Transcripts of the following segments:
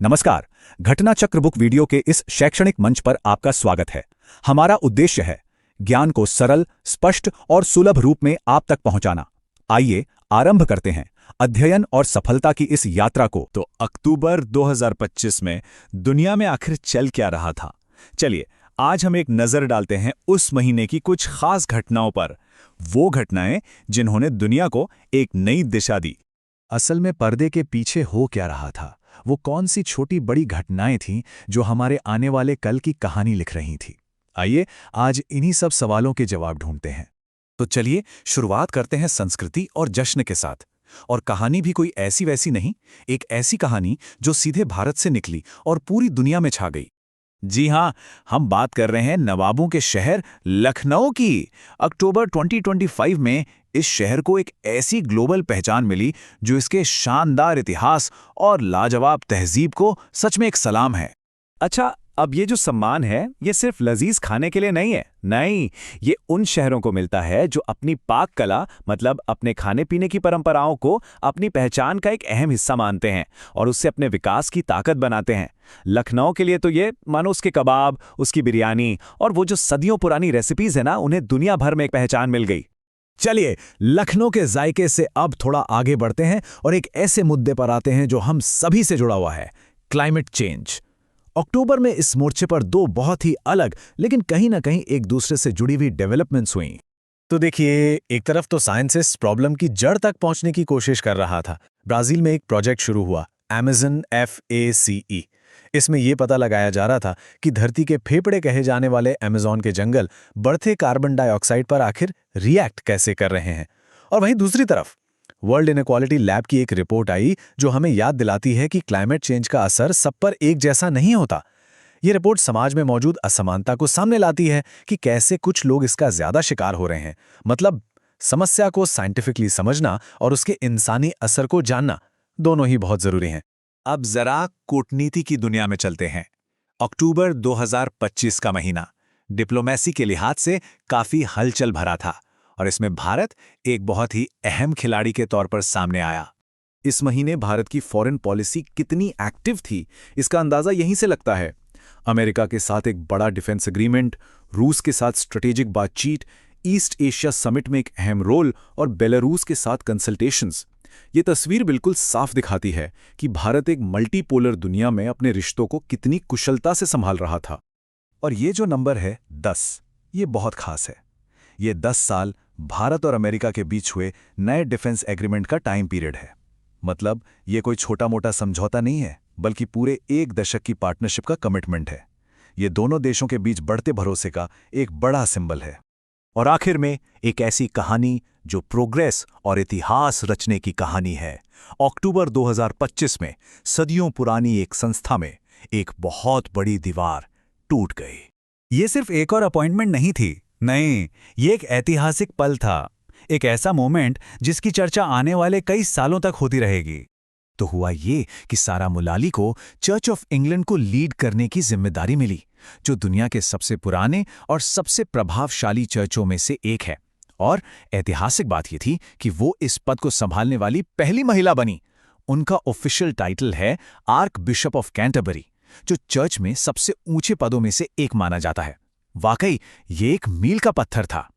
नमस्कार। घटना चक्र बुक वीडियो के इस शैक्षणिक मंच पर आपका स्वागत है। हमारा उद्देश्य है ज्ञान को सरल, स्पष्ट और सुलभ रूप में आप तक पहुंचाना। आइए आरंभ करते हैं अध्ययन और सफलता की इस यात्रा को। तो अक्टूबर 2025 में दुनिया में आखिर चल क्या रहा था? चलिए आज हम एक नजर डालते हैं उस महीने की कुछ खास घटनाओं पर, वो घटनाएं जिन्होंने दुनिया को एक नई दिशा दी। असल में पर्दे के पीछे हो क्या रहा था? वो कौन सी छोटी बड़ी घटनाएं थीं जो हमारे आने वाले कल की कहानी लिख रही थी? आइए आज इन्हीं सब सवालों के जवाब ढूंढते हैं। तो चलिए शुरुआत करते हैं संस्कृति और जश्न के साथ। और कहानी भी कोई ऐसी वैसी नहीं, एक ऐसी कहानी जो सीधे भारत से निकली और पूरी दुनिया में छा गई। जी हां, हम बात कर रहे हैं नवाबों के शहर लखनऊ की। अक्टूबर 2025 में इस शहर को एक ऐसी ग्लोबल पहचान मिली जो इसके शानदार इतिहास और लाजवाब तहजीब को सच में एक सलाम है। अच्छा, अब ये जो सम्मान है ये सिर्फ लजीज खाने के लिए नहीं है। नहीं, ये उन शहरों को मिलता है जो अपनी पाक कला मतलब अपने खाने पीने की परंपराओं को अपनी पहचान का एक अहम हिस्सा मानते हैं और उससे अपने विकास की ताकत बनाते हैं। लखनऊ के लिए तो ये मानो उसके कबाब, उसकी बिरयानी और वो जो सदियों पुरानी रेसिपीज है ना, उन्हें दुनिया भर में एक पहचान मिल गई। चलिए लखनऊ के जायके से अब थोड़ा आगे बढ़ते हैं और एक ऐसे मुद्दे पर आते हैं जो हम सभी से जुड़ा हुआ है, क्लाइमेट चेंज। अक्टूबर में इस मोर्चे पर दो बहुत ही अलग लेकिन कहीं ना कहीं एक दूसरे से जुड़ी हुई डेवलपमेंट्स हुई। तो देखिए, एक तरफ तो साइंस इस प्रॉब्लम की जड़ तक पहुंचने की कोशिश कर रहा था। ब्राजील में एक प्रोजेक्ट शुरू हुआ, Amazon FACE। इसमें यह पता लगाया जा रहा था कि धरती के फेफड़े कहे जाने वाले अमेज़न के जंगल बढ़ते कार्बन डाइऑक्साइड पर आखिर रिएक्ट कैसे कर रहे हैं। और वहीं दूसरी तरफ वर्ल्ड इनइक्वालिटी लैब की एक रिपोर्ट आई जो हमें याद दिलाती है कि क्लाइमेट चेंज का असर सब पर एक जैसा नहीं होता। ये रिपोर्ट समाज में मौजूद असमानता को सामने लाती है कि कैसे कुछ लोग इसका ज्यादा शिकार हो रहे हैं। मतलब समस्या को साइंटिफिकली समझना और उसके इंसानी असर को जानना दोनों ही बहुत जरूरी हैं। अब जरा कूटनीति की दुनिया में चलते हैं। अक्टूबर 2025 का महीना डिप्लोमेसी के लिहाज से काफी हलचल भरा था और इसमें भारत एक बहुत ही अहम खिलाड़ी के तौर पर सामने आया। इस महीने भारत की फॉरेन पॉलिसी कितनी एक्टिव थी इसका अंदाजा यहीं से लगता है। अमेरिका के साथ एक बड़ा डिफेंस एग्रीमेंट, रूस के साथ स्ट्रेटेजिक बातचीत, ईस्ट एशिया समिट में एक अहम रोल और बेलारूस के साथ कंसल्टेशंस। ये तस्वीर बिल्कुल साफ दिखाती है कि भारत एक मल्टीपोलर दुनिया में अपने रिश्तों को कितनी कुशलता से संभाल रहा था। और ये जो नंबर है 10, ये बहुत खास है। ये 10 साल भारत और अमेरिका के बीच हुए नए डिफेंस एग्रीमेंट का टाइम पीरियड है। मतलब ये कोई छोटा मोटा समझौता नहीं है, बल्कि पूरे एक दशक की पार्टनरशिप का कमिटमेंट है। ये दोनों देशों के बीच बढ़ते भरोसे का एक बड़ा सिंबल है। और आखिर में एक ऐसी कहानी जो प्रोग्रेस और इतिहास रचने की कहानी है। अक्टूबर 2025 में सदियों पुरानी एक संस्था में एक बहुत बड़ी दीवार टूट गई। ये सिर्फ एक और अपॉइंटमेंट नहीं थी, नहीं, ये एक ऐतिहासिक पल था, एक ऐसा मोमेंट जिसकी चर्चा आने वाले कई सालों तक होती रहेगी। तो हुआ ये कि सारा मुलाली को चर्च ऑफ इंग्लैंड को लीड करने की जिम्मेदारी मिली, जो दुनिया के सबसे पुराने और सबसे प्रभावशाली चर्चों में से एक है। और ऐतिहासिक बात ये थी कि वो इस पद को संभालने वाली पहली महिला बनी। उनका ऑफिशियल टाइटल है आर्क बिशप ऑफ कैंटरबरी, जो चर्च में सबसे ऊंचे पदों में से एक माना जाता है। वाकई ये एक मील का पत्थर था।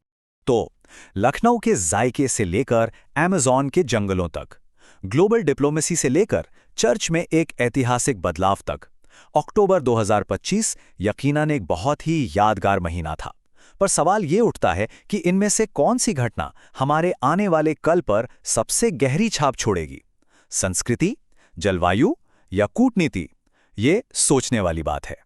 तो लखनऊ के जायके से लेकर अमेज़न के जंगलों तक, ग्लोबल डिप्लोमेसी से लेकर चर्च में एक ऐतिहासिक बदलाव तक, अक्टूबर 2025 यकीनन एक बहुत ही यादगार महीना था। पर सवाल ये उठता है कि इनमें से कौन सी घटना हमारे आने वाले कल पर सबसे गहरी छाप छोड़ेगी? संस्कृति, जलवायु या कूटनीति? ये सोचने वाली बात है।